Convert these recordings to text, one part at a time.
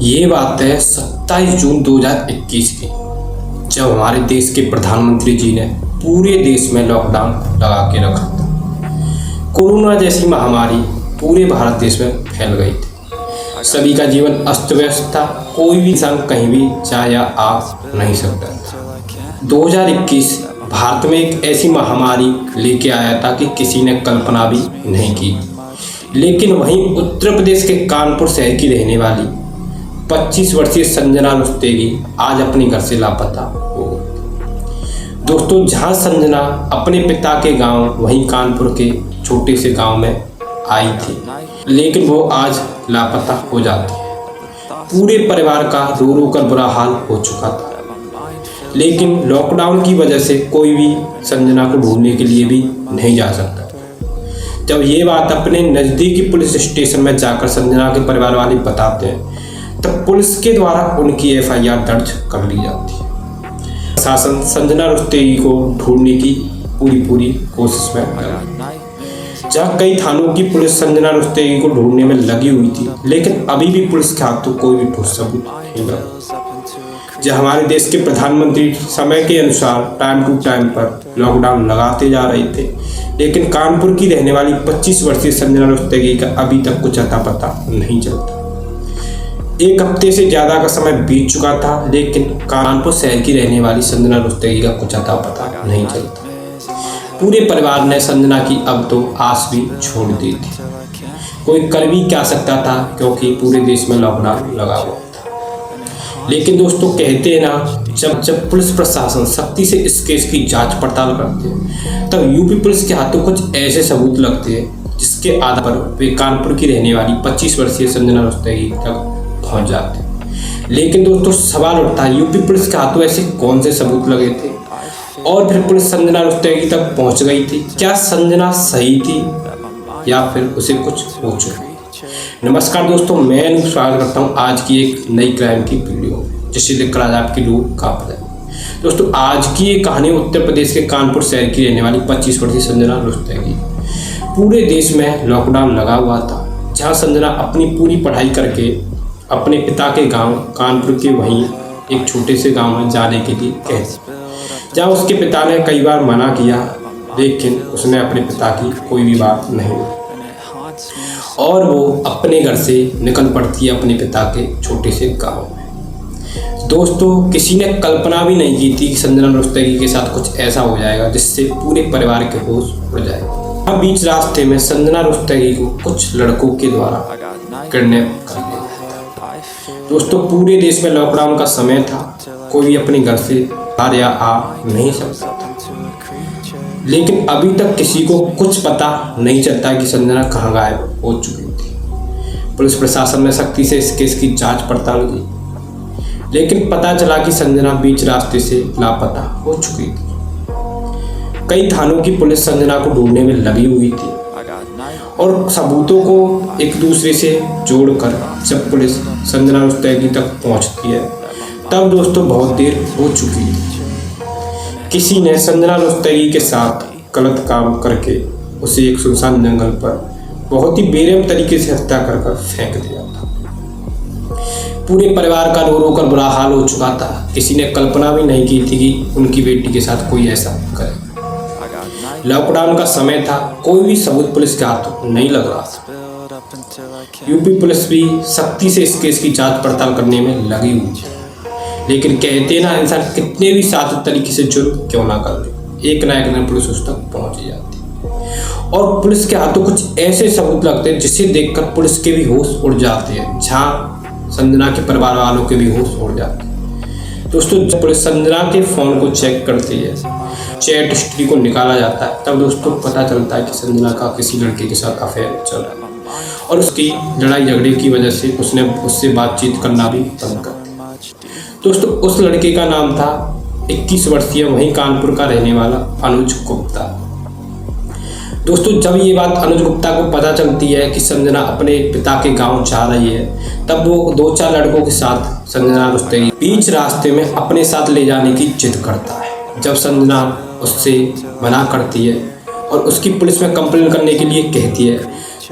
ये बात है 27 जून 2021 की, जब हमारे देश के प्रधानमंत्री जी ने पूरे देश में लॉकडाउन लगा के रखा था। कोरोना जैसी महामारी पूरे भारत देश में फैल गई थी। सभी का जीवन अस्त व्यस्त था। कोई भी इंसान कहीं भी जा या आ नहीं सकता था। 2021 भारत में एक ऐसी महामारी लेके आया था कि किसी ने कल्पना भी नहीं की। लेकिन वहीं उत्तर प्रदेश के कानपुर शहर की रहने वाली 25 वर्षीय संजना रुस्तगी आज अपने घर से लापता हो गई। दोस्तों, जहां संजना अपने पिता के गांव वहीं कानपुर के छोटे से गांव में आई थी, लेकिन वो आज लापता हो जाती है। पूरे परिवार का रो रो कर बुरा हाल हो चुका था, लेकिन लॉकडाउन की वजह से कोई भी संजना को ढूंढने के लिए भी नहीं जा सकता। जब ये बात अपने नज़दीकी पुलिस स्टेशन में जाकर संजना के परिवार वाले बताते हैं, तब पुलिस के द्वारा उनकी एफआईआर दर्ज कर ली जाती है। प्रशासन संजना रुस्तगी को ढूंढने की पूरी कोशिश में लगा। जहाँ कई थानों की पुलिस संजना रुस्तगी को ढूंढने में लगी हुई थी, लेकिन अभी भी पुलिस के हाथों कोई भी ठोस सबूत नहीं मिला। जब हमारे देश के प्रधानमंत्री समय के अनुसार टाइम टू टाइम पर लॉकडाउन लगाते जा रहे थे, लेकिन कानपुर की रहने वाली 25 वर्षीय संजना रुस्तगी का अभी तक कुछ अता पता नहीं चलता। एक हफ्ते से ज़्यादा का समय बीत चुका था, लेकिन कानपुर शहर की रहने वाली संजना रुस्तगी का कुछ अता पता नहीं चलता। पूरे परिवार ने संजना की अब तो आस भी छोड़ दी थी। कोई कर भी क्या सकता था, क्योंकि पूरे देश में लॉकडाउन लगा हुआ था। लेकिन दोस्तों, कहते हैं ना, जब पुलिस प्रशासन सख्ती से इस केस की जांच पड़ताल करते हैं, तब यूपी पुलिस के हाथों कुछ ऐसे सबूत लगते हैं जिसके आधार पर वे कानपुर की रहने वाली 25 वर्षीय संजना रुस्तगी तक पहुंच जाते। लेकिन दोस्तों, सवाल उठता है, यूपी पुलिस के हाथों ऐसे कौन से सबूत लगे थे और फिर पुलिस संजना रुस्तगी तक पहुंच गई थी? क्या संजना सही थी या फिर उसे कुछ हो चुका? नमस्कार दोस्तों, मैं स्वागत करता हूं आज की एक नई क्राइम की वीडियो, जिसे देखकर आज आपकी रूह कांप जाए। दोस्तों, आज की ये कहानी उत्तर प्रदेश के कानपुर शहर की रहने वाली 25 वर्षीय संजना रुस्तगी। पूरे देश में लॉकडाउन लगा हुआ था, जहाँ संजना अपनी पूरी पढ़ाई करके अपने पिता के गांव कानपुर के वहीं एक छोटे से गांव में जाने के लिए कहती, जहाँ उसके पिता ने कई बार मना किया, लेकिन उसने अपने पिता की कोई भी बात नहीं और वो अपने घर से निकल पड़ती है अपने पिता के छोटे से गांव में। दोस्तों, किसी ने कल्पना भी नहीं की थी कि संजना रुस्तगी के साथ कुछ ऐसा हो जाएगा जिससे पूरे परिवार के होश उड़ जाएगा। बीच रास्ते में संजना रुस्तगी को कुछ लड़कों के द्वारा किडनैप कर लिया। दोस्तों, पूरे देश में लॉकडाउन का समय था, कोई भी अपने घर से बाहर या आ नहीं सकता था, लेकिन अभी तक किसी को कुछ पता नहीं चलता कि संजना कहाँ गायब हो चुकी थी। पुलिस प्रशासन ने सख्ती से इस केस की जांच पड़ताल की, लेकिन पता चला कि संजना बीच रास्ते से लापता हो चुकी थी। कई थानों की पुलिस संजना को ढूंढने में लगी हुई थी और सबूतों को एक दूसरे से जोड़कर जब पुलिस संजना रुस्तगी तक पहुंचती है, तब दोस्तों बहुत देर हो चुकी है। किसी ने संजना रुस्तगी के साथ गलत काम करके उसे एक सुनसान जंगल पर बहुत ही बेरहम तरीके से हत्या कर फेंक दिया था। पूरे परिवार का रो रो कर बुरा हाल हो चुका था। किसी ने कल्पना भी नहीं की थी कि उनकी बेटी के साथ कोई ऐसा करे। लॉकडाउन का समय था, कोई भी सबूत पुलिस के हाथों नहीं लग रहा था। यूपी पुलिस भी सख्ती से इस केस की जांच पड़ताल करने में लगी हुई है, लेकिन कहते ना, इंसान कितने भी साथ तरीके से जुर्म क्यों ना कर ले, एक ना एक दिन पुलिस उस तक पहुंच ही जाती है। और पुलिस के हाथों कुछ ऐसे सबूत लगते हैं जिसे देखकर पुलिस के भी होश उड़ जाते हैं, जहाँ संजना के परिवार वालों के भी होश उड़ जाते हैं। दोस्तों, जब पुलिस संजना के फ़ोन को चेक करती है, चैट हिस्ट्री को निकाला जाता है, तब दोस्तों पता चलता है कि संजना का किसी लड़के के साथ अफेयर चल रहा है और उसकी लड़ाई झगड़े की वजह से उसने उससे बातचीत करना भी बंद कर दिया। दोस्तों, उस लड़के का नाम था 21 वर्षीय वहीं कानपुर का रहने वाला अनुज गुप्ता। दोस्तों, जब ये बात अनुज गुप्ता को पता चलती है कि संजना अपने पिता के गांव जा रही है, तब वो 2-4 लड़कों के साथ संजना रुस्तगी बीच रास्ते में अपने साथ ले जाने की जिद करता है। जब संजना उससे मना करती है और उसकी पुलिस में कंप्लेन करने के लिए कहती है,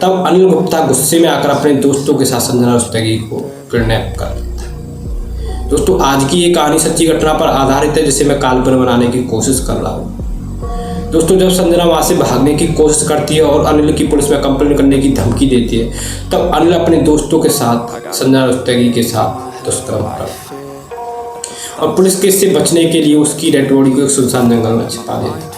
तब अनिल गुप्ता गुस्से में आकर अपने दोस्तों के साथ संजना रुस्तगी को किडनैप कर लेता है। दोस्तों आज की ये कहानी सच्ची घटना पर आधारित है जिसे मैं काल्पनिक बनाने की कोशिश कर रहा हूँ। दोस्तों जब संजना वहाँ से भागने की कोशिश करती है और अनिल की पुलिस में कंप्लेंट करने की धमकी देती है, तब अनिल अपने दोस्तों के साथ संजना रुस्तगी के साथ दुष्कर्म करता है और पुलिस केस से बचने के लिए उसकी डेड बॉडी को एक सुनसान जंगल में छिपा देती है।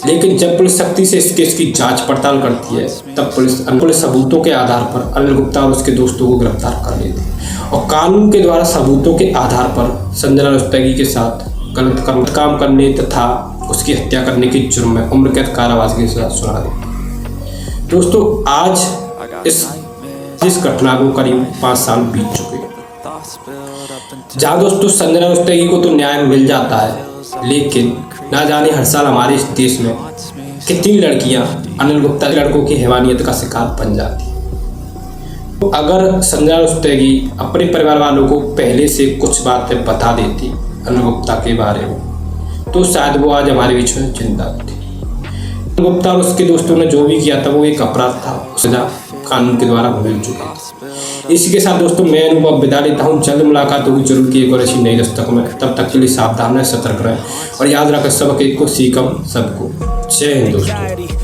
लेकिन जब पुलिस सख्ती से इस केस की जांच पड़ताल करती है, तब पुलिस सबूतों के आधार पर अनिल गुप्ता और उसके दोस्तों को गिरफ्तार कर लेती है और कानून के द्वारा सबूतों के आधार पर संजना रुस्तगी के साथ गलत काम करने तथा उसकी हत्या करने के जुर्म में उम्र कैद कारावास की सजा सुना दी। दोस्तों आज इस घटना को करीब 5 साल बीत चुके हैं, जहाँ दोस्तों संजना रुस्तगी को तो न्याय मिल जाता है, लेकिन ना जाने हर साल हमारे इस देश में कितनी लड़कियां अनिल गुप्ता के लड़कों की हैवानियत का शिकार बन जाती हैं। तो अगर संजना रुस्तगी अपने परिवार वालों को पहले से कुछ बातें बता देती अनिल गुप्ता के बारे में, तो शायद वो आज हमारे बीच में जिंदा थी। अनिल गुप्ता और उसके दोस्तों ने जो भी किया था वो एक अपराध था, सजा कानून के द्वारा मिल चुकी। इसी के साथ दोस्तों मैं अनुभव विदा लेता हूँ। जल्द मुलाकात होगी जरूर की एक और ऐसी नई दस्तक में। तब तक के लिए सावधान रहें, सतर्क रहें और याद रखें सबक एक को सीखम सबको। जय हिंद दोस्तों।